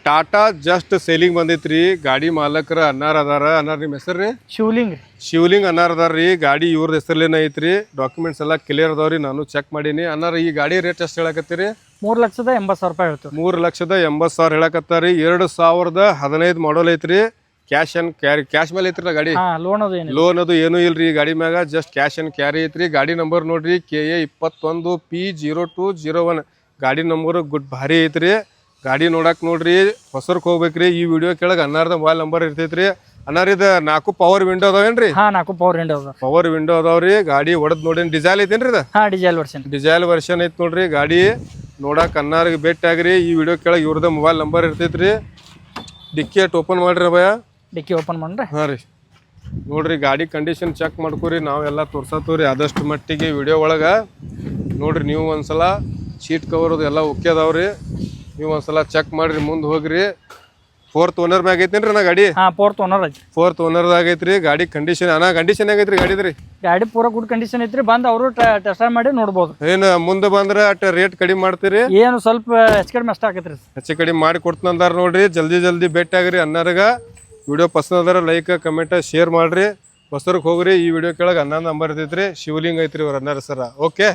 Tata just selling ಬಂದೈತ್ರಿ ಗಾಡಿ ಮಾಲಕರ ಅನ್ನಾರ ಅದಾರ ಅನ್ನಾರ ನಿಮ್ಮ ಹೆಸರು ರೀ ಶಿವಲಿಂಗ್ ಅನ್ನಾರ ಅದಾರ ರೀ ಗಾಡಿ ಇವ್ರದ್ದು ಹೆಸರ್ಲೇನ ಐತ್ರಿ ಡಾಕ್ಯುಮೆಂಟ್ಸ್ ಎಲ್ಲ ಕ್ಲಿಯರ್ ಅದಾವ್ರಿ ನಾನು ಚೆಕ್ ಮಾಡೀನಿ ಅನ್ನಾರ ಈ ಗಾಡಿ ರೇಟ್ ಎಷ್ಟು ಹೇಳಕತ್ತೀರಿ 3,80,000 ಹೇಳ್ತೀವಿ 3,80,000 ಹೇಳಕತ್ತಾರಿ 2015 ಮಾಡಲ್ ಐತ್ರಿ ಕ್ಯಾಶ್ ಅಂಡ್ ಕ್ಯಾರಿ ಕ್ಯಾಶ್ ಮೇಲೆ ಐತ್ರಿ ಗಾಡಿ ಲೋನ್ ಅದು ಏನೂ ಇಲ್ರಿ ಗಾಡಿ ಮ್ಯಾಗ ಜಸ್ಟ್ ಕ್ಯಾಶ್ ಅಂಡ್ ಕ್ಯಾರಿ ಐತ್ರಿ ಗಾಡಿ ನಂಬರ್ ನೋಡ್ರಿ KA 21P0201 ಗಾಡಿ ನಂಬರ್ ಭಾರಿ ಐತ್ರಿ ಗಾಡಿ ನೋಡಕ್ ನೋಡ್ರಿ ಹೊಸರ್ಕ್ ಹೋಗ್ಬೇಕ್ರಿ ಈ ವಿಡಿಯೋ ಕೆಳಗೆ ಅನ್ನಾರ್ದ ಮೊಬೈಲ್ ನಂಬರ್ ಇರ್ತೈತ್ರಿ ಅನ್ನಾರ ಇದು 4 ಪವರ್ ವಿಂಡೋ ಅದಾವೇನ್ರಿ 4 ಪವರ್ ವಿಂಡೋ ಅದಾವ್ರಿ ಗಾಡಿ ಹೊಡೆದ್ ನೋಡೇನ್ ಡಿಸೈಲ್ ಐತೇನ್ರಿ ಡಿಸೈಲ್ ವರ್ಷನ್ ಐತ್ ನೋಡ್ರಿ ಗಾಡಿ ನೋಡಕ್ ಅನ್ನಾರಿಗೆ ಭೇಟಿ ಆಗ್ರಿ ಈ ವಿಡಿಯೋ ಕೆಳಗೆ ಇವ್ರದ ಮೊಬೈಲ್ ನಂಬರ್ ಇರ್ತೈತ್ರಿ ಡಿಕ್ಕಿ ಓಪನ್ ಮಾಡ್ರಿ ಭಯ ಡಿಕ್ಕಿ ಓಪನ್ ಮಾಡ್ರಿ ಹಾಂ ರೀ ನೋಡ್ರಿ ಗಾಡಿ ಕಂಡೀಷನ್ ಚೆಕ್ ಮಾಡ್ಕೊರಿ ನಾವೆಲ್ಲ ತೋರ್ಸತ್ತವ್ರಿ ಆದಷ್ಟು ಮಟ್ಟಿಗೆ ವಿಡಿಯೋ ಒಳಗೆ ನೋಡ್ರಿ ನೀವು ಒಂದ್ಸಲ ಸೀಟ್ ಕವರ್ ಅದು ಎಲ್ಲ ಓಕೆ ಅದಾವ್ರಿ ನೀವು ಒಂದ್ಸಲ ಚೆಕ್ ಮಾಡ್ರಿ ಮುಂದೆ ಹೋಗ್ರಿ 4th ಓನರ್ ಮ್ಯಾಗ ಐತೇನ್ರಿ ನಾ ಗಾಡಿ 4th ಓನರ್ ಐತಿ 4th ಓನರ್ದಾಗ ಐತ್ರಿ ಗಾಡಿ ಕಂಡೀಷನ್ ಕಂಡೀಷನ್ ಆಗೈತ್ರಿ ಗಾಡಿದ್ರಿ ಗಾಡಿ ಪೂರಾ ಗುಡ್ ಕಂಡೀಷನ್ ಐತ್ರಿ ಬಂದು ಅವರು ಟೆಸ್ಟ್ ಮಾಡಿ ನೋಡ್ಬೋದು ಏನು ಮುಂದೆ ಬಂದ್ರೆ ಅಟ್ ರೇಟ್ ಕಡಿಮೆ ಮಾಡ್ತೀರಿ ಏನು ಸ್ವಲ್ಪ ಹೆಚ್ಚು ಕಡಿಮೆ ಅಷ್ಟ ಆಗೈತ್ರಿ ಹೆಚ್ಚು ಕಡಿಮೆ ಮಾಡಿ ಕೊಡ್ತಂದಾರ ನೋಡ್ರಿ ಜಲ್ದಿ ಭೇಟಿ ಆಗ್ರಿ ಅನ್ನಾರಗ ವಿಡಿಯೋ ಪಸಂದ್ ಅದಾರ ಲೈಕ್ ಕಮೆಂಟ್ ಶೇರ್ ಮಾಡ್ರಿ ಹೊಸರ್ಗೆ ಹೋಗ್ರಿ ಈ ವಿಡಿಯೋ ಕೆಳಗೆ 11 ನಂಬರ್ ಇರ್ತೈತ್ರಿ ಶಿವಲಿಂಗ್ ಐತ್ರಿ ಇವ್ರ ಅನ್ನಾರ ಸರ ಓಕೆ